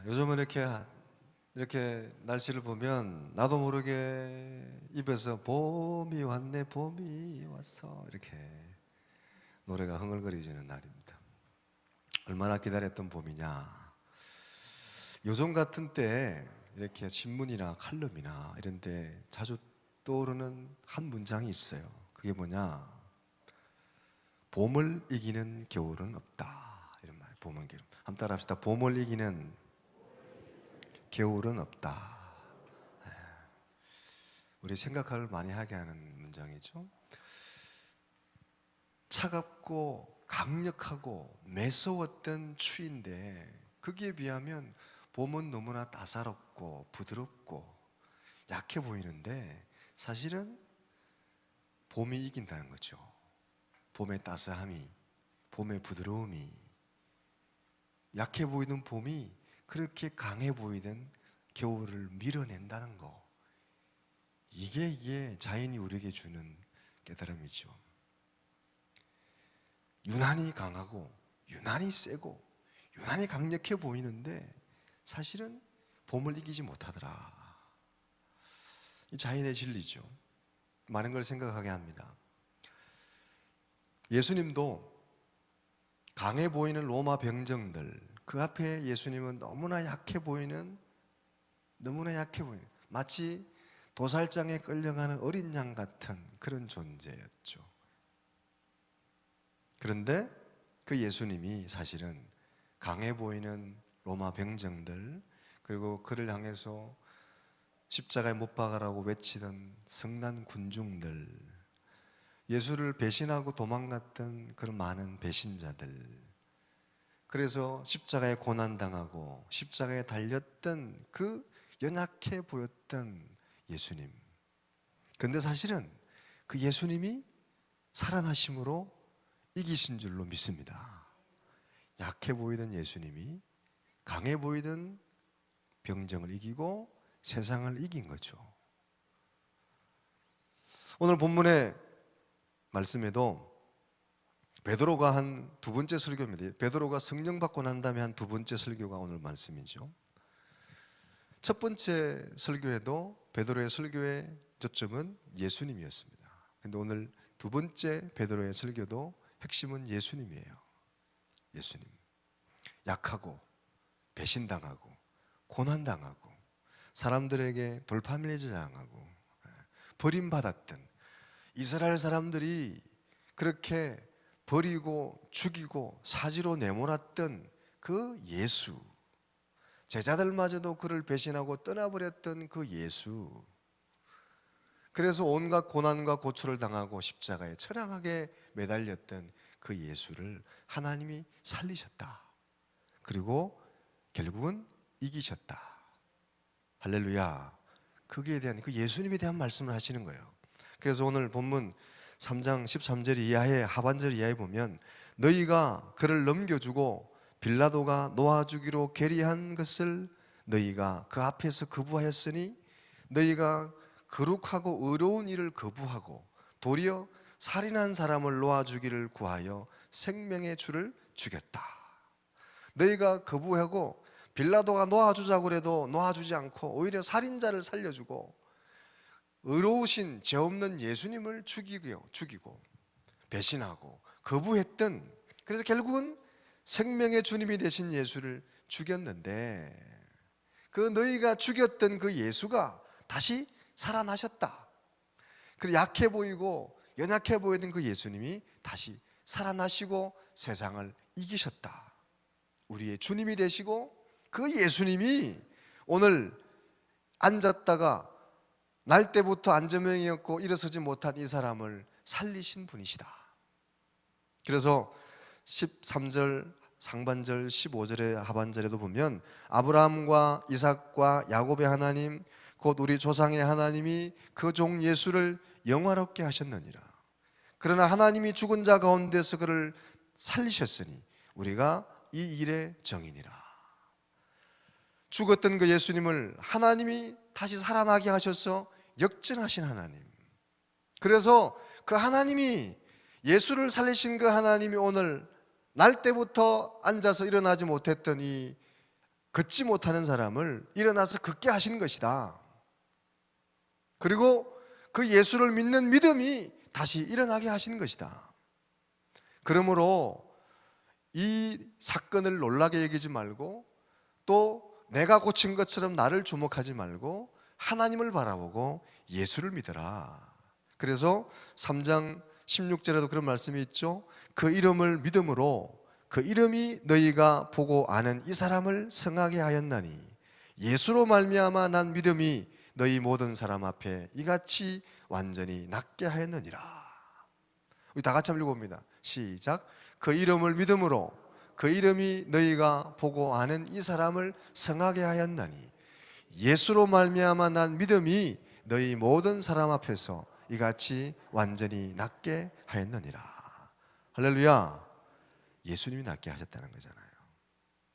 요즘은 이렇게 날씨를 보면 나도 모르게 입에서 봄이 왔네, 봄이 왔어, 이렇게 노래가 흥얼거리지는 날입니다. 얼마나 기다렸던 봄이냐. 요즘 같은 때 이렇게 신문이나 칼럼이나 이런 데 자주 떠오르는 한 문장이 있어요. 그게 뭐냐? 봄을 이기는 겨울은 없다, 이런 말. 봄은 겨울. 한번 따라 합시다. 봄을 이기는 겨울은 없다. 우리 생각을 많이 하게 하는 문장이죠. 차갑고 강력하고 매서웠던 추위인데 거기에 비하면 봄은 너무나 따사롭고 부드럽고 약해 보이는데 사실은 봄이 이긴다는 거죠. 봄의 따스함이, 봄의 부드러움이, 약해 보이던 봄이 그렇게 강해 보이던 겨울을 밀어낸다는 거. 이게 자연이 우리에게 주는 깨달음이죠. 유난히 강하고 유난히 세고 유난히 강력해 보이는데 사실은 봄을 이기지 못하더라. 이 자연의 진리죠. 많은 걸 생각하게 합니다. 예수님도 강해 보이는 로마 병정들, 그 앞에 예수님은 너무나 약해 보이는 마치 도살장에 끌려가는 어린 양 같은 그런 존재였죠. 그런데 그 예수님이 사실은 강해 보이는 로마 병정들, 그리고 그를 향해서 십자가에 못 박아라고 외치던 성난 군중들, 예수를 배신하고 도망갔던 그런 많은 배신자들, 그래서 십자가에 고난당하고 십자가에 달렸던 그 연약해 보였던 예수님. 그런데 사실은 그 예수님이 살아나심으로 이기신 줄로 믿습니다. 약해 보이던 예수님이 강해 보이던 병정을 이기고 세상을 이긴 거죠. 오늘 본문의 말씀에도 베드로가 한 두 번째 설교입니다. 베드로가 성령 받고 난 다음에 한 두 번째 설교가 오늘 말씀이죠. 첫 번째 설교에도 베드로의 설교의 초점은 예수님이었습니다. 그런데 오늘 두 번째 베드로의 설교도 핵심은 예수님이에요. 예수님. 약하고 배신당하고 고난당하고 사람들에게 돌파밀리지 당하고 버림받았던 이스라엘 사람들이 그렇게 버리고 죽이고 사지로 내몰았던 그 예수, 제자들마저도 그를 배신하고 떠나버렸던 그 예수, 그래서 온갖 고난과 고초를 당하고 십자가에 처량하게 매달렸던 그 예수를 하나님이 살리셨다. 그리고 결국은 이기셨다. 할렐루야. 거기에 대한, 그 예수님에 대한 말씀을 하시는 거예요. 그래서 오늘 본문 3장 13절 이하에, 하반절 이하에 보면 너희가 그를 넘겨주고 빌라도가 놓아주기로 계리한 것을 너희가 그 앞에서 거부하였으니 너희가 거룩하고 의로운 일을 거부하고 도리어 살인한 사람을 놓아주기를 구하여 생명의 주를 죽였다. 너희가 거부하고 빌라도가 놓아주자고 해도 놓아주지 않고 오히려 살인자를 살려주고 의로우신 죄 없는 예수님을 죽이고 배신하고 거부했던, 그래서 결국은 생명의 주님이 되신 예수를 죽였는데 그 너희가 죽였던 그 예수가 다시 살아나셨다. 그리고 약해 보이고 연약해 보이던 그 예수님이 다시 살아나시고 세상을 이기셨다. 우리의 주님이 되시고 그 예수님이 오늘 앉았다가 날 때부터 안전병이었고 일어서지 못한 이 사람을 살리신 분이시다. 그래서 13절 상반절 15절의 하반절에도 보면 아브라함과 이삭과 야곱의 하나님 곧 우리 조상의 하나님이 그 종 예수를 영화롭게 하셨느니라. 그러나 하나님이 죽은 자 가운데서 그를 살리셨으니 우리가 이 일의 정인이라. 죽었던 그 예수님을 하나님이 다시 살아나게 하셔서 역전하신 하나님. 그래서 그 하나님이, 예수를 살리신 그 하나님이 오늘 날 때부터 앉아서 일어나지 못했던 이 걷지 못하는 사람을 일어나서 걷게 하시는 것이다. 그리고 그 예수를 믿는 믿음이 다시 일어나게 하시는 것이다. 그러므로 이 사건을 놀라게 여기지 말고 또 내가 고친 것처럼 나를 주목하지 말고 하나님을 바라보고 예수를 믿어라. 그래서 3장 16절에도 그런 말씀이 있죠. 그 이름을 믿음으로 그 이름이 너희가 보고 아는 이 사람을 성하게 하였나니 예수로 말미암아 난 믿음이 너희 모든 사람 앞에 이같이 완전히 낫게 하였느니라. 우리 다 같이 한번 읽어봅니다. 시작. 그 이름을 믿음으로 그 이름이 너희가 보고 아는 이 사람을 성하게 하였나니 예수로 말미암아 난 믿음이 너희 모든 사람 앞에서 이같이 완전히 낫게 하였느니라. 할렐루야. 예수님이 낫게 하셨다는 거잖아요.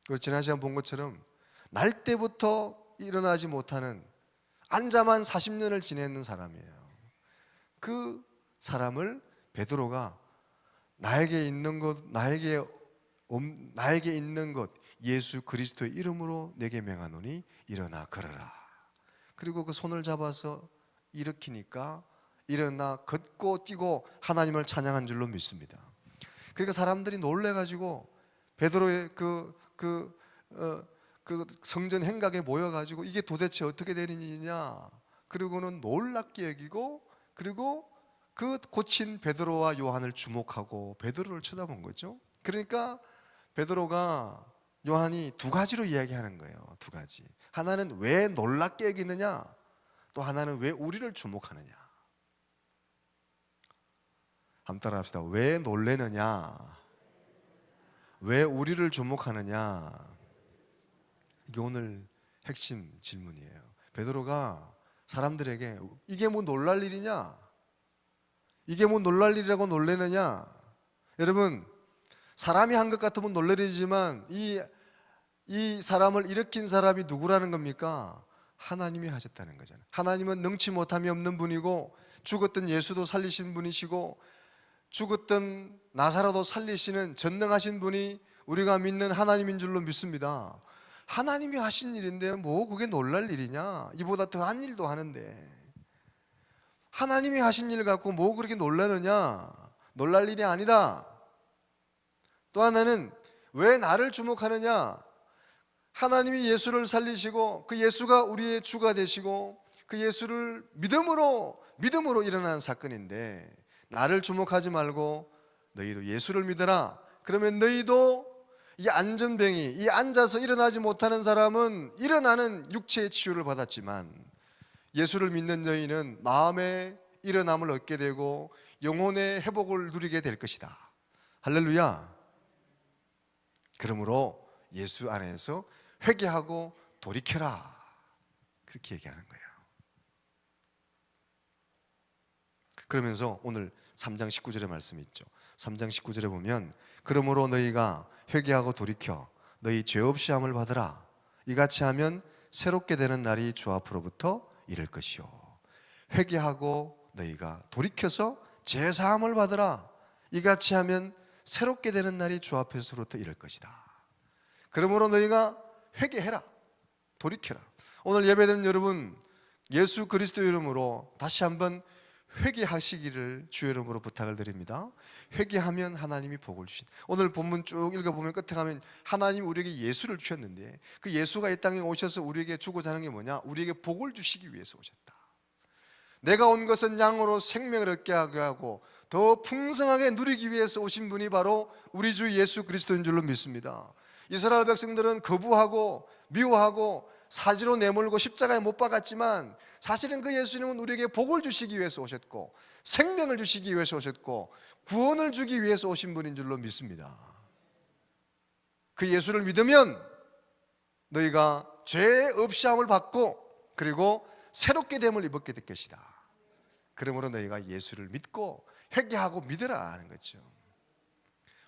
그리고 지난 시간 본 것처럼 날 때부터 일어나지 못하는 안자만 40년을 지냈는 사람이에요. 그 사람을 베드로가 나에게 있는 것, 나에게 있는 것 예수 그리스도의 이름으로 내게 명하노니 일어나 걸어라. 그리고 그 손을 잡아서 일으키니까 일어나 걷고 뛰고 하나님을 찬양한 줄로 믿습니다. 그러니까 사람들이 놀래가지고 베드로의 그 성전 행각에 모여가지고 이게 도대체 어떻게 되는 일이냐. 그리고는 놀랍게 여기고 그리고 그 고친 베드로와 요한을 주목하고 베드로를 쳐다본 거죠. 그러니까 베드로가 요한이 두 가지로 이야기하는 거예요. 두 가지. 하나는 왜 놀랍게 여기느냐, 또 하나는 왜 우리를 주목하느냐. 한번 따라 합시다. 왜 놀래느냐, 왜 우리를 주목하느냐. 이게 오늘 핵심 질문이에요. 베드로가 사람들에게 이게 뭐 놀랄 일이냐, 이게 뭐 놀랄 일이라고 놀래느냐. 여러분, 사람이 한 것 같으면 놀랄 일이지만 이 사람을 일으킨 사람이 누구라는 겁니까? 하나님이 하셨다는 거잖아요. 하나님은 능치 못함이 없는 분이고 죽었던 예수도 살리신 분이시고 죽었던 나사로도 살리시는 전능하신 분이 우리가 믿는 하나님인 줄로 믿습니다. 하나님이 하신 일인데 뭐 그게 놀랄 일이냐? 이보다 더한 일도 하는데 하나님이 하신 일 갖고 뭐 그렇게 놀라느냐? 놀랄 일이 아니다. 또 하나는 왜 나를 주목하느냐? 하나님이 예수를 살리시고 그 예수가 우리의 주가 되시고 그 예수를 믿음으로 일어난 사건인데 나를 주목하지 말고 너희도 예수를 믿어라. 그러면 너희도 이 안전병이, 이 앉아서 일어나지 못하는 사람은 일어나는 육체의 치유를 받았지만 예수를 믿는 너희는 마음의 일어남을 얻게 되고 영혼의 회복을 누리게 될 것이다. 할렐루야. 그러므로 예수 안에서 회개하고 돌이켜라. 그렇게 얘기하는 거예요. 그러면서 오늘 3장 19절의 말씀이 있죠. 3장 19절에 보면 그러므로 너희가 회개하고 돌이켜 너희 죄 없이 함을 받으라. 이같이 하면 새롭게 되는 날이 주 앞으로부터 이를 것이요. 회개하고 너희가 돌이켜서 죄 사함을 받으라. 이같이 하면 새롭게 되는 날이 주 앞에서부터 이를 것이다. 그러므로 너희가 회개해라. 돌이켜라. 오늘 예배드리는 여러분, 예수 그리스도 이름으로 다시 한번 회개하시기를 주의 이름으로 부탁을 드립니다. 회개하면 하나님이 복을 주신다. 오늘 본문 쭉 읽어보면 끝에 가면 하나님이 우리에게 예수를 주셨는데 그 예수가 이 땅에 오셔서 우리에게 주고자 하는 게 뭐냐? 우리에게 복을 주시기 위해서 오셨다. 내가 온 것은 양으로 생명을 얻게 하게 하고 더 풍성하게 누리기 위해서 오신 분이 바로 우리 주 예수 그리스도인 줄로 믿습니다. 이스라엘 백성들은 거부하고 미워하고 사지로 내몰고 십자가에 못 박았지만 사실은 그 예수님은 우리에게 복을 주시기 위해서 오셨고 생명을 주시기 위해서 오셨고 구원을 주기 위해서 오신 분인 줄로 믿습니다. 그 예수를 믿으면 너희가 죄 없이 함을 받고 그리고 새롭게 됨을 입었게 될 것이다. 그러므로 너희가 예수를 믿고 회개하고 믿으라 하는 거죠.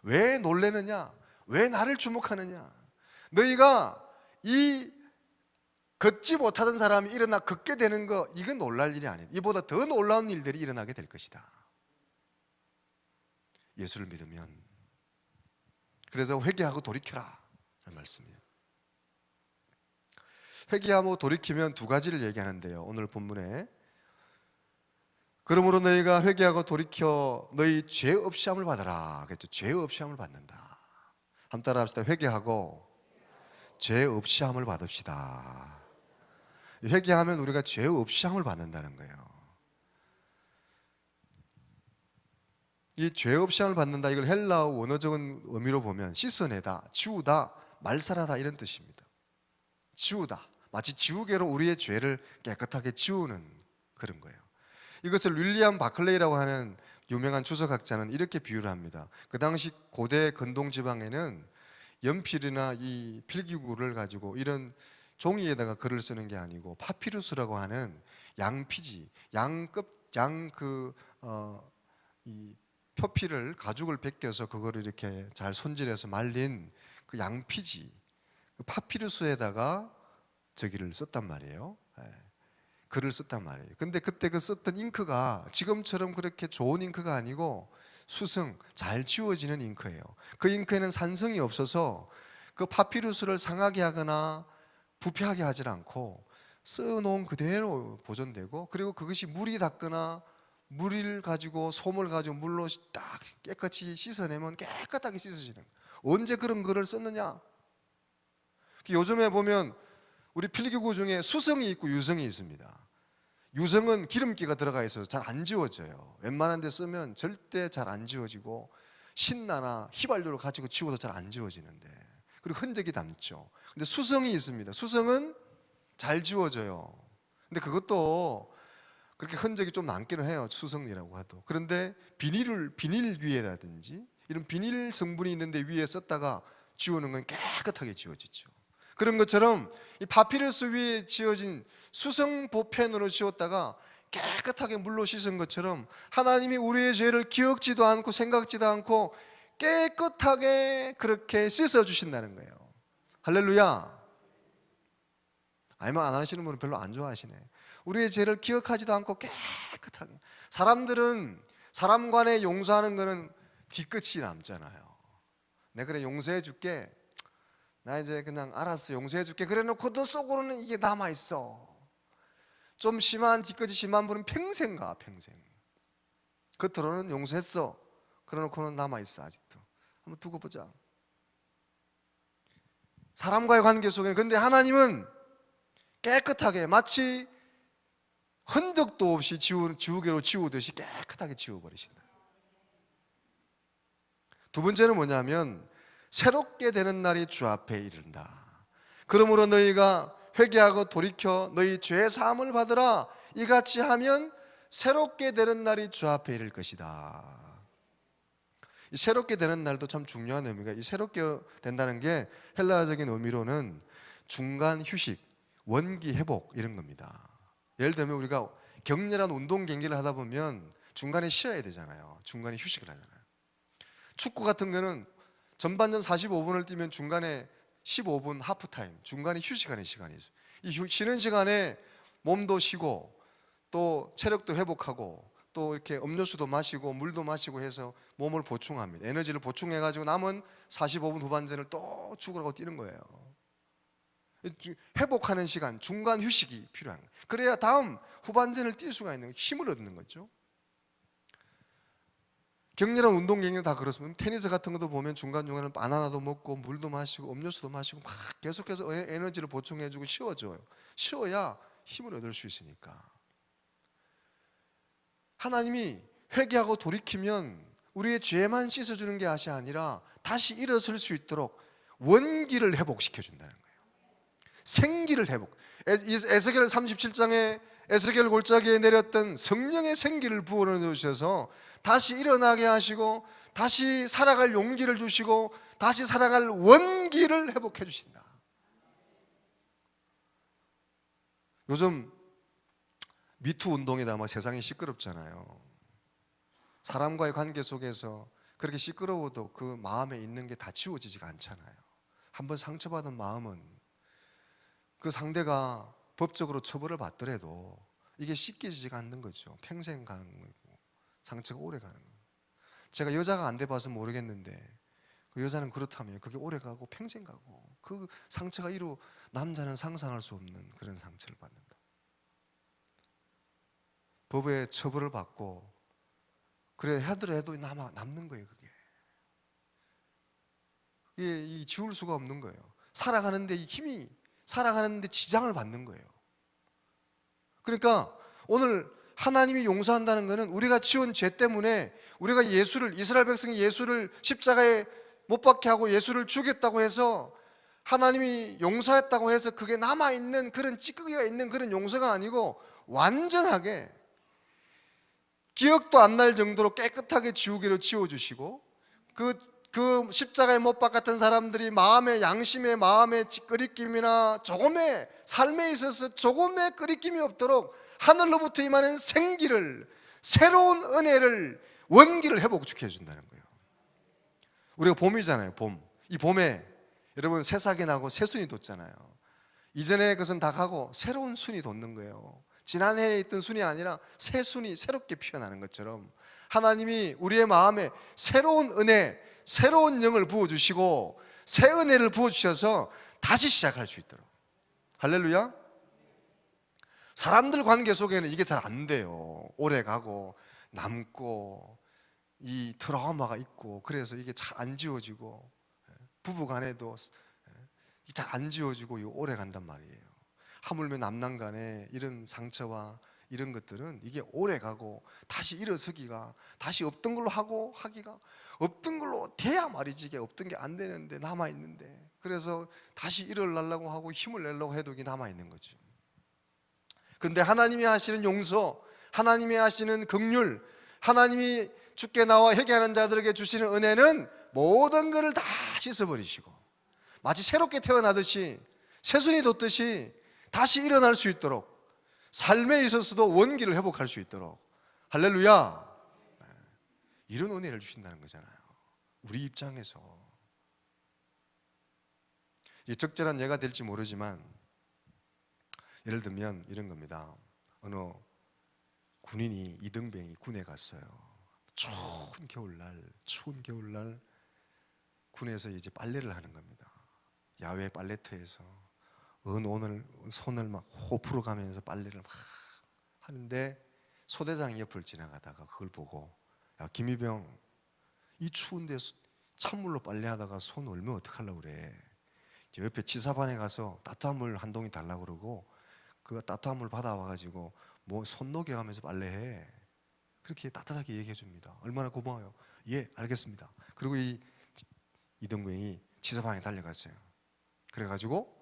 왜 놀래느냐? 왜 나를 주목하느냐? 너희가 이 걷지 못하던 사람이 일어나 걷게 되는 거, 이건 놀랄 일이 아니다. 이보다 더 놀라운 일들이 일어나게 될 것이다. 예수를 믿으면. 그래서 회개하고 돌이켜라 하는 말씀이에요. 회개하고 돌이키면 두 가지를 얘기하는데요, 오늘 본문에. 그러므로 너희가 회개하고 돌이켜 너희 죄 없이함을 받으라 그랬죠. 죄 없이함을 받는다. 한번 따라 합시다. 회개하고 죄 없이함을 받읍시다. 회개하면 우리가 죄 없이함을 받는다는 거예요. 이 죄 없이함을 받는다, 이걸 헬라어 원어적인 의미로 보면 씻어내다, 지우다, 말살하다 이런 뜻입니다. 지우다, 마치 지우개로 우리의 죄를 깨끗하게 지우는 그런 거예요. 이것을 윌리엄 바클레이라고 하는 유명한 주석학자는 이렇게 비유를 합니다. 그 당시 고대 근동 지방에는 연필이나 이 필기구를 가지고 이런 종이에다가 글을 쓰는 게 아니고 파피루스라고 하는 양피지, 이 표피를 가죽을 벗겨서 그거를 이렇게 잘 손질해서 말린 그 양피지, 그 파피루스에다가 저기를 썼단 말이에요. 글을 썼단 말이에요. 근데 그때 그 썼던 잉크가 지금처럼 그렇게 좋은 잉크가 아니고 수성, 잘 지워지는 잉크예요. 그 잉크에는 산성이 없어서 그 파피루스를 상하게 하거나 부패하게 하지 않고 써놓은 그대로 보존되고, 그리고 그것이 물이 닿거나 물을 가지고 솜을 가지고 물로 딱 깨끗이 씻어내면 깨끗하게 씻어지는 거예요. 언제 그런 글을 썼느냐? 요즘에 보면 우리 필기구 중에 수성이 있고 유성이 있습니다. 유성은 기름기가 들어가 있어서 잘 안 지워져요. 웬만한 데 쓰면 절대 잘 안 지워지고, 신나나 휘발유를 가지고 지워도 잘 안 지워지는데, 그리고 흔적이 남죠. 근데 수성이 있습니다. 수성은 잘 지워져요. 근데 그것도 그렇게 흔적이 좀 남기는 해요, 수성이라고 해도. 그런데 비닐 위에라든지 이런 비닐 성분이 있는데 위에 썼다가 지우는 건 깨끗하게 지워지죠. 그런 것처럼 이 파피루스 위에 지어진 수성 보펜으로 지웠다가 깨끗하게 물로 씻은 것처럼 하나님이 우리의 죄를 기억지도 않고 생각지도 않고 깨끗하게 그렇게 씻어 주신다는 거예요. 할렐루야. 아니면 안 하시는 분은 별로 안 좋아하시네. 우리의 죄를 기억하지도 않고 깨끗하게. 사람들은 사람 간에 용서하는 거는 뒤끝이 남잖아요. 내가 그래 용서해 줄게, 나 이제 그냥 알았어 용서해 줄게 그래 놓고도 속으로는 이게 남아있어. 좀 심한 뒤끝이 심한 분은 평생 가, 평생. 겉으로는 용서했어 그래 놓고는 남아있어 아직도. 한번 두고 보자. 사람과의 관계 속에는. 근데 하나님은 깨끗하게 마치 흔적도 없이 지우개로 지우듯이 깨끗하게 지워버리신다. 두 번째는 뭐냐면 새롭게 되는 날이 주 앞에 이른다. 그러므로 너희가 회개하고 돌이켜 너희 죄 사함을 받으라. 이같이 하면 새롭게 되는 날이 주 앞에 이를 것이다. 이 새롭게 되는 날도 참 중요한 의미가, 이 새롭게 된다는 게 헬라어적인 의미로는 중간 휴식, 원기 회복 이런 겁니다. 예를 들면 우리가 격렬한 운동 경기를 하다 보면 중간에 쉬어야 되잖아요. 중간에 휴식을 하잖아요. 축구 같은 거는 전반전 45분을 뛰면 중간에 15분 하프타임, 중간에 휴식하는 시간이 있어요. 이 쉬는 시간에 몸도 쉬고 또 체력도 회복하고 또 이렇게 음료수도 마시고 물도 마시고 해서 몸을 보충합니다. 에너지를 보충해가지고 남은 45분 후반전을 또 축구하고 뛰는 거예요. 회복하는 시간, 중간 휴식이 필요한 거예요. 그래야 다음 후반전을 뛸 수가 있는, 힘을 얻는 거죠. 격렬한 운동 경기는 다 그렇습니다. 테니스 같은 것도 보면 중간중간에 바나나도 먹고 물도 마시고 음료수도 마시고 막 계속해서 에너지를 보충해주고 쉬어줘요. 쉬어야 힘을 얻을 수 있으니까. 하나님이 회개하고 돌이키면 우리의 죄만 씻어주는 게 아니라 다시 일어설 수 있도록 원기를 회복시켜준다는 거예요. 생기를 회복. 에스겔 37장에 에스겔 골짜기에 내렸던 성령의 생기를 부어넣어 주셔서 다시 일어나게 하시고 다시 살아갈 용기를 주시고 다시 살아갈 원기를 회복해 주신다. 요즘 미투 운동이다 뭐 세상이 시끄럽잖아요. 사람과의 관계 속에서 그렇게 시끄러워도 그 마음에 있는 게 다 지워지지가 않잖아요. 한번 상처받은 마음은 그 상대가 법적으로 처벌을 받더라도 이게 씻기지가 않는 거죠. 평생 가는 거고 상처가 오래 가는 거예요. 제가 여자가 안 돼봐서 모르겠는데 그 여자는 그렇다며 그게 오래 가고 평생 가고 그 상처가 이루 남자는 상상할 수 없는 그런 상처를 받는다. 법의 처벌을 받고 그래 하더라도 남는 거예요. 그게 이 지울 수가 없는 거예요. 살아가는데 힘이 살아가는데 지장을 받는 거예요. 그러니까 오늘 하나님이 용서한다는 것은 우리가 지은 죄 때문에 우리가 이스라엘 백성이 예수를 십자가에 못 박게 하고 예수를 죽였다고 해서 하나님이 용서했다고 해서 그게 남아있는 그런 찌꺼기가 있는 그런 용서가 아니고 완전하게 기억도 안 날 정도로 깨끗하게 지우개로 지워주시고 그 십자가에 못 박았던 사람들이 마음의 양심의 마음의 끄리낌이나 조금의 삶에 있어서 조금의 끄리낌이 없도록 하늘로부터 임하는 생기를 새로운 은혜를 원기를 회복시켜 준다는 거예요. 우리가 봄이잖아요. 이 봄에 여러분 새싹이 나고 새순이 돋잖아요. 이전에 그것은 다 가고 새로운 순이 돋는 거예요. 지난해에 있던 순이 아니라 새 순이 새롭게 피어나는 것처럼 하나님이 우리의 마음에 새로운 은혜, 새로운 영을 부어주시고 새 은혜를 부어주셔서 다시 시작할 수 있도록. 할렐루야. 사람들 관계 속에는 이게 잘 안 돼요. 오래 가고 남고 이 트라우마가 있고 그래서 이게 잘 안 지워지고 부부 간에도 잘 안 지워지고 오래 간단 말이에요. 하물며 남남 간에 이런 상처와 이런 것들은 이게 오래 가고 다시 일어서기가 다시 없던 걸로 하기가 없던 걸로 돼야 말이지. 이게 없던 게 안 되는데 남아있는데 그래서 다시 일어나려고 하고 힘을 내려고 해도 이게 남아있는 거죠. 그런데 하나님이 하시는 용서, 하나님이 하시는 긍휼, 하나님이 주께 나와 회개하는 자들에게 주시는 은혜는 모든 것을 다 씻어버리시고 마치 새롭게 태어나듯이 새순이 돋듯이 다시 일어날 수 있도록 삶에 있어서도 원기를 회복할 수 있도록. 할렐루야. 이런 은혜를 주신다는 거잖아요. 우리 입장에서 이 적절한 예가 될지 모르지만 예를 들면 이런 겁니다. 어느 군인이 이등병이 군에 갔어요. 추운 겨울날 군에서 이제 빨래를 하는 겁니다. 야외 빨래터에서 오늘 손을 막 호풀어 가면서 빨래를 막 하는데 소대장이 옆을 지나가다가 그걸 보고 야 김이병 이 추운데 찬물로 빨래하다가 손 얼면 어떡하려고 그래. 옆에 지사반에 가서 따뜻한 물 한 동이 달라고 그러고 그 따뜻한 물 받아와가지고 뭐 손 녹여가면서 빨래해. 그렇게 따뜻하게 얘기해 줍니다. 얼마나 고마워요. 예 알겠습니다. 그리고 이 이등병이 지사반에 달려갔어요. 그래가지고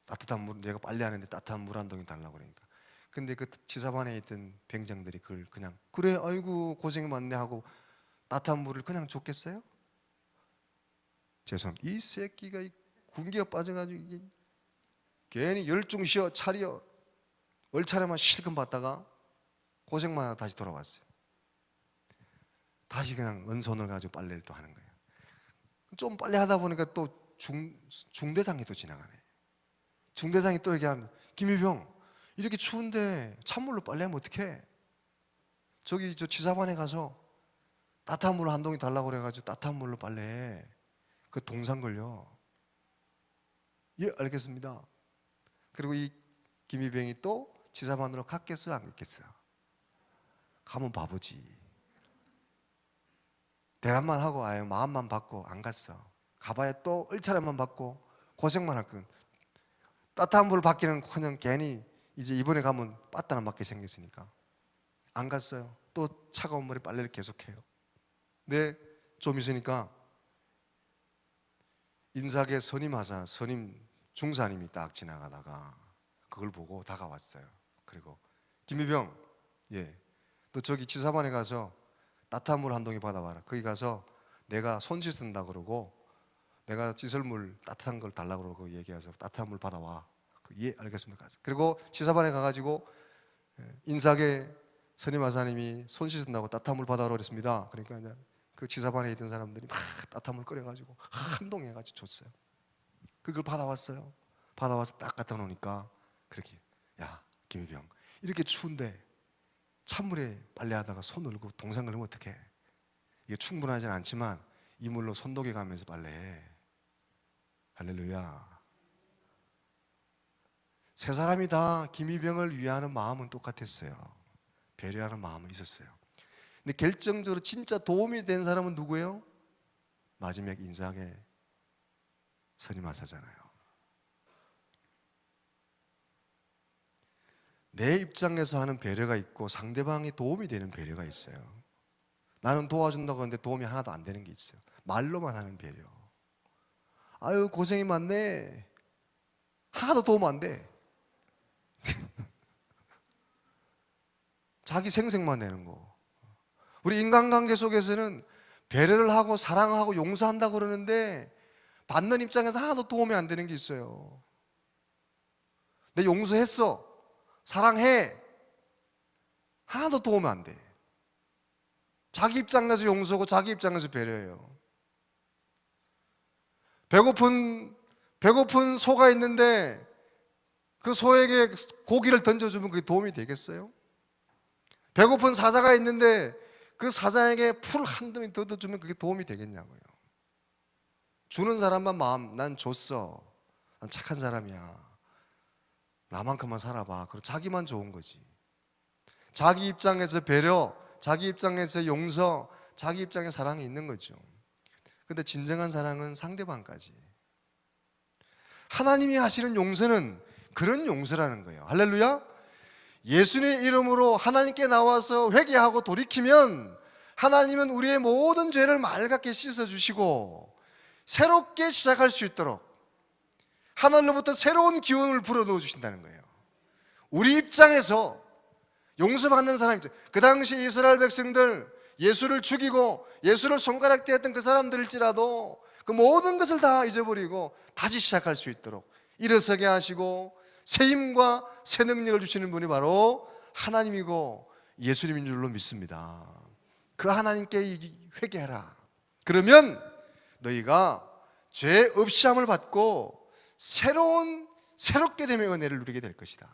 따뜻한 물, 내가 빨래하는데 따뜻한 물 한 동이 달라고 그러니까. 근데 그 지사반에 있던 병장들이 그걸 그냥 그래 아이고 고생 많네 하고 따뜻한 물을 그냥 줬겠어요? 죄송합니다. 이 새끼가 군기가 빠져가지고 이게 괜히 열중시어 차려 얼차려만 실컷 받다가 고생만 하다 다시 돌아왔어요. 다시 그냥 은손을 가지고 빨래를 또 하는 거예요. 좀 빨래 하다 보니까 또 중대장이 또 지나가네. 중대장이 또 얘기합니다. 김유병 이렇게 추운데 찬물로 빨래하면 어떡해? 저기 저 지사반에 가서 따뜻한 물 한 동이 달라고 그래가지고 따뜻한 물로 빨래해. 그 동상 걸려. 예 알겠습니다. 그리고 이 김유병이 또 지사반으로 갔겠어 안 갔겠어? 가면 바보지. 대답만 하고 아예 마음만 받고 안 갔어. 가봐야 또 얼차려만 받고 고생만 할 건. 따뜻한 물을 받기는 그냥 괜히 이제 이번에 가면 빠따나 맞게 생겼으니까 안 갔어요. 또 차가운 물에 빨래를 계속해요. 근데 좀 있으니까 인사계 선임 중사님이 딱 지나가다가 그걸 보고 다가왔어요. 그리고 김유병 예, 너 저기 지사반에 가서 따뜻한 물 한 동이 받아와라. 거기 가서 내가 손 씻는다 그러고 내가 찌설물 따뜻한 걸 달라고 그러고 얘기해서 따뜻한 물 받아와. 예 알겠습니다. 그리고 지사반에 가가지고 인사계 선임하사님이 손 씻는다고 따뜻한 물 받아오라 그랬습니다. 그러니까 이제 그 지사반에 있던 사람들이 막 따뜻한 물 끓여가지고 한동 해가지고 줬어요. 그걸 받아왔어요. 받아와서 딱 갖다 놓으니까 그렇게 야 김유병 이렇게 추운데 찬물에 빨래하다가 손 얼고 동상 걸리면 어떡해. 이게 충분하진 않지만 이물로 손독해 가면서 빨래해. 할렐루야. 세 사람이 다 김희병을 위하는 마음은 똑같았어요. 배려하는 마음은 있었어요. 근데 결정적으로 진짜 도움이 된 사람은 누구예요? 마지막 인상의 선임하사잖아요. 내 입장에서 하는 배려가 있고 상대방이 도움이 되는 배려가 있어요. 나는 도와준다고 하는데 도움이 하나도 안 되는 게 있어요. 말로만 하는 배려. 아유 고생이 많네. 하나도 도움 안 돼. 자기 생색만 내는 거. 우리 인간관계 속에서는 배려를 하고 사랑하고 용서한다고 그러는데 받는 입장에서 하나도 도움이 안 되는 게 있어요. 내 용서했어. 사랑해. 하나도 도움 안 돼. 자기 입장에서 용서하고 자기 입장에서 배려해요. 배고픈 소가 있는데 그 소에게 고기를 던져주면 그게 도움이 되겠어요? 배고픈 사자가 있는데 그 사자에게 풀 한 덩이 뜯어주면 그게 도움이 되겠냐고요. 주는 사람만 마음, 난 줬어. 난 착한 사람이야. 나만큼만 살아봐. 그리고 자기만 좋은 거지. 자기 입장에서 배려, 자기 입장에서 용서, 자기 입장에 사랑이 있는 거죠. 근데 진정한 사랑은 상대방까지. 하나님이 하시는 용서는 그런 용서라는 거예요. 할렐루야. 예수님의 이름으로 하나님께 나와서 회개하고 돌이키면 하나님은 우리의 모든 죄를 맑게 씻어주시고 새롭게 시작할 수 있도록 하늘로부터 새로운 기운을 불어넣어 주신다는 거예요. 우리 입장에서 용서받는 사람이죠. 그 당시 이스라엘 백성들 예수를 죽이고 예수를 손가락대었던 그 사람들일지라도 그 모든 것을 다 잊어버리고 다시 시작할 수 있도록 일어서게 하시고 새 힘과 새 능력을 주시는 분이 바로 하나님이고 예수님인 줄로 믿습니다. 그 하나님께 회개하라. 그러면 너희가 죄 없이함을 받고 새롭게 됨의 은혜를 누리게 될 것이다.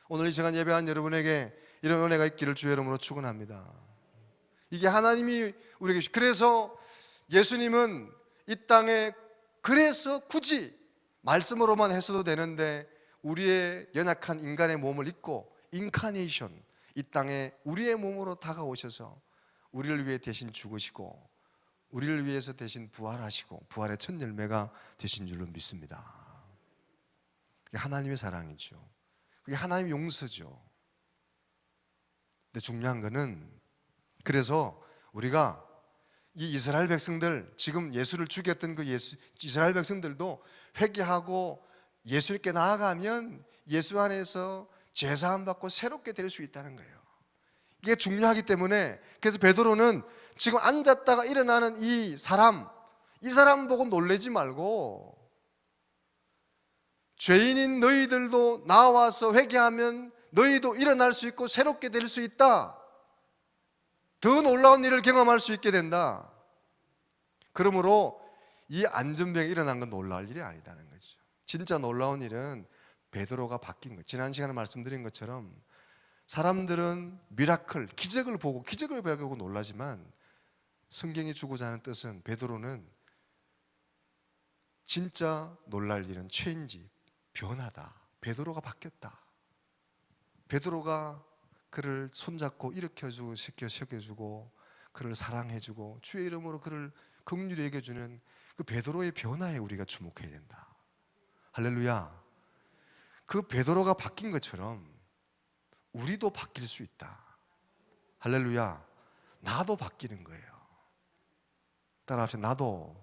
오늘 이 시간 예배한 여러분에게 이런 은혜가 있기를 주의 이름으로 축원합니다. 이게 하나님이 우리에게, 그래서 예수님은 이 땅에 그래서 굳이 말씀으로만 했어도 되는데 우리의 연약한 인간의 몸을 입고 인카네이션, 이 땅에 우리의 몸으로 다가오셔서 우리를 위해 대신 죽으시고 우리를 위해서 대신 부활하시고 부활의 첫 열매가 되신 줄로 믿습니다. 그게 하나님의 사랑이죠. 그게 하나님의 용서죠. 근데 중요한 거는, 그래서 우리가 이 이스라엘 백성들, 지금 예수를 죽였던 그 이스라엘 백성들도 회개하고 예수님께 나아가면 예수 안에서 죄사함 받고 새롭게 될 수 있다는 거예요. 이게 중요하기 때문에, 그래서 베드로는 지금 앉았다가 일어나는 이 사람 보고 놀라지 말고 죄인인 너희들도 나와서 회개하면 너희도 일어날 수 있고 새롭게 될 수 있다. 더 놀라운 일을 경험할 수 있게 된다. 그러므로 이 안전병이 일어난 건 놀라울 일이 아니다는 거죠. 진짜 놀라운 일은 베드로가 바뀐 거예요. 지난 시간에 말씀드린 것처럼 사람들은 미라클, 기적을 보고 기적을 배우고 놀라지만 성경이 주고자 하는 뜻은 베드로는 진짜 놀랄 일은 체인지, 변하다. 베드로가 바뀌었다. 베드로가 그를 손잡고 일으켜주고 시켜주고 그를 사랑해주고 주의 이름으로 그를 긍휼히 여겨주는 그 베드로의 변화에 우리가 주목해야 된다. 할렐루야. 그 베드로가 바뀐 것처럼 우리도 바뀔 수 있다. 할렐루야. 나도 바뀌는 거예요. 따라합시다. 나도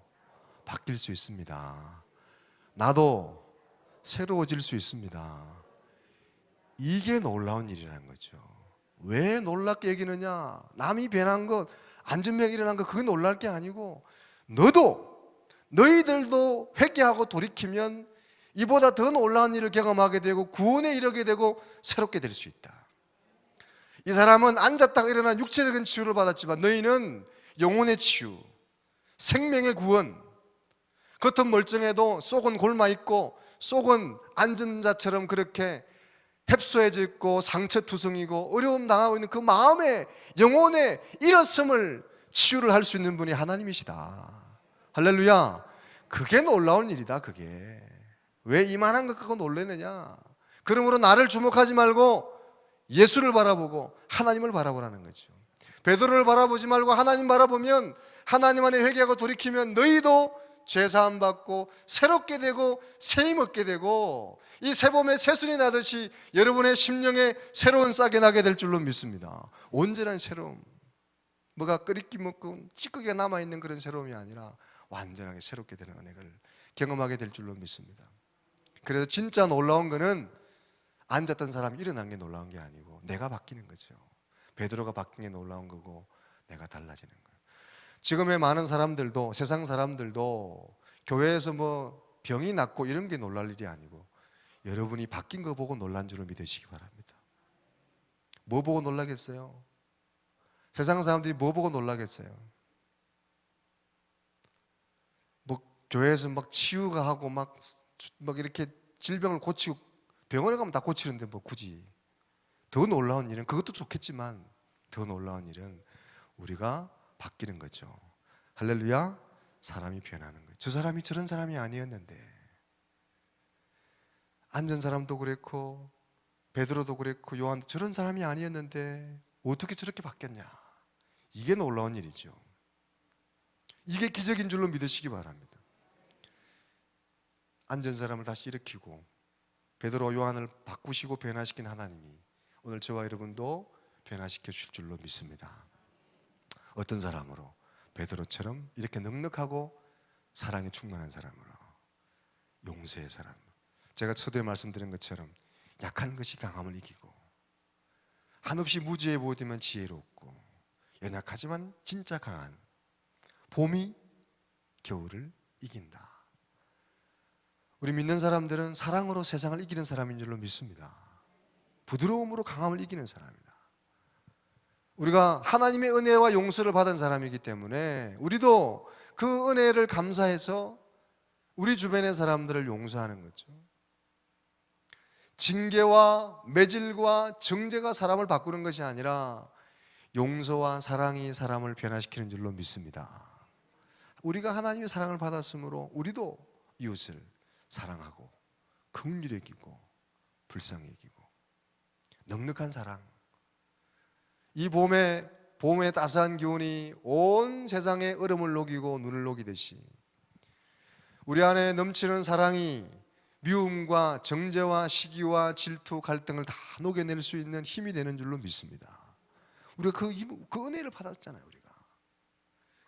바뀔 수 있습니다. 나도 새로워질 수 있습니다. 이게 놀라운 일이라는 거죠. 왜 놀랍게 여기느냐? 남이 변한 것, 안전병이 일어난 것, 그게 놀랄 게 아니고 너희들도 회개하고 돌이키면 이보다 더 놀라운 일을 경험하게 되고 구원에 이르게 되고 새롭게 될 수 있다. 이 사람은 앉았다가 일어난 육체적인 치유를 받았지만 너희는 영혼의 치유, 생명의 구원, 겉은 멀쩡해도 속은 골마있고 속은 앉은 자처럼 그렇게 햅소해져 있고 상처투성이고 어려움 당하고 있는 그 마음의 영혼의 일어섬을 치유를 할 수 있는 분이 하나님이시다. 할렐루야. 그게 놀라운 일이다. 그게 왜 이만한 것 갖고 놀래느냐. 그러므로 나를 주목하지 말고 예수를 바라보고 하나님을 바라보라는 거죠. 베드로를 바라보지 말고 하나님 바라보면, 하나님 안에 회개하고 돌이키면 너희도 죄사함 받고 새롭게 되고 새힘 얻게 되고, 이 새봄에 새순이 나듯이 여러분의 심령에 새로운 싹이 나게 될 줄로 믿습니다. 온전한 새로움, 뭐가 끓이기 먹고 찌꺼기가 남아있는 그런 새로움이 아니라 완전하게 새롭게 되는 은혜를 경험하게 될 줄로 믿습니다. 그래서 진짜 놀라운 거는 앉았던 사람이 일어난 게 놀라운 게 아니고 내가 바뀌는 거죠. 베드로가 바뀐 게 놀라운 거고 내가 달라지는 거예요. 지금의 많은 사람들도, 세상 사람들도 교회에서 뭐 병이 낫고 이런 게 놀랄 일이 아니고 여러분이 바뀐 거 보고 놀란 줄로 믿으시기 바랍니다. 뭐 보고 놀라겠어요? 세상 사람들이 뭐 보고 놀라겠어요? 뭐 교회에서 막 치유가 하고 막 이렇게 질병을 고치고 병원에 가면 다 고치는데 뭐 굳이. 더 놀라운 일은, 그것도 좋겠지만 더 놀라운 일은 우리가 바뀌는 거죠. 할렐루야. 사람이 변하는 거예요. 저 사람이 저런 사람이 아니었는데, 앉은 사람도 그랬고 베드로도 그랬고 요한도 저런 사람이 아니었는데 어떻게 저렇게 바뀌었냐. 이게 놀라운 일이죠. 이게 기적인 줄로 믿으시기 바랍니다. 앉은 사람을 다시 일으키고 베드로와 요한을 바꾸시고 변화시킨 하나님이 오늘 저와 여러분도 변화시켜 주실 줄로 믿습니다. 어떤 사람으로? 베드로처럼 이렇게 넉넉하고 사랑에 충만한 사람으로, 용서의 사람. 제가 초대에 말씀드린 것처럼 약한 것이 강함을 이기고, 한없이 무지해 보이면 지혜롭고, 연약하지만 진짜 강한, 봄이 겨울을 이긴다. 우리 믿는 사람들은 사랑으로 세상을 이기는 사람인 줄로 믿습니다. 부드러움으로 강함을 이기는 사람이다. 우리가 하나님의 은혜와 용서를 받은 사람이기 때문에 우리도 그 은혜를 감사해서 우리 주변의 사람들을 용서하는 거죠. 징계와 매질과 정죄가 사람을 바꾸는 것이 아니라 용서와 사랑이 사람을 변화시키는 줄로 믿습니다. 우리가 하나님의 사랑을 받았으므로 우리도 이웃을 사랑하고 긍휼히 여기고 불쌍히 여기고 넉넉한 사랑. 이 봄의 따스한 기운이 온 세상의 얼음을 녹이고 눈을 녹이듯이 우리 안에 넘치는 사랑이 미움과 정죄와 시기와 질투, 갈등을 다 녹여낼 수 있는 힘이 되는 줄로 믿습니다. 우리가 그 은혜를 받았잖아요. 우리가.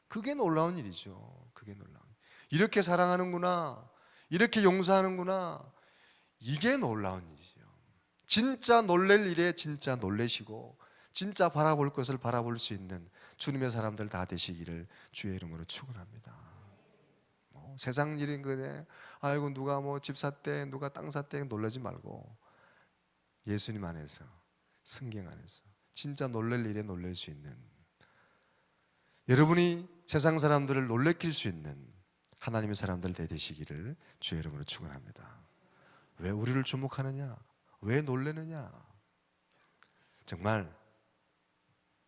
그게 놀라운 일이죠. 그게 놀라운 일. 이렇게 사랑하는구나, 이렇게 용서하는구나, 이게 놀라운 일이죠. 진짜 놀랄 일에 진짜 놀래시고 진짜 바라볼 것을 바라볼 수 있는 주님의 사람들 다 되시기를 주의 이름으로 축원합니다. 세상 일인 거네, 아이고 누가 뭐 집 샀대, 누가 땅 샀대 놀라지 말고 예수님 안에서, 성경 안에서 진짜 놀랄 일에 놀랄 수 있는, 여러분이 세상 사람들을 놀래킬 수 있는 하나님의 사람들 되시기를 주의 이름으로 축원합니다. 왜 우리를 주목하느냐? 왜 놀래느냐? 정말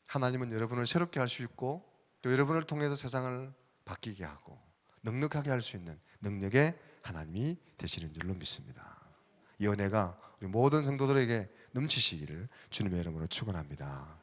하나님은 여러분을 새롭게 할 수 있고 또 여러분을 통해서 세상을 바뀌게 하고 넉넉하게 할 수 있는 능력의 하나님이 되시는 줄로 믿습니다. 이 은혜가 우리 모든 성도들에게 넘치시기를 주님의 이름으로 축원합니다.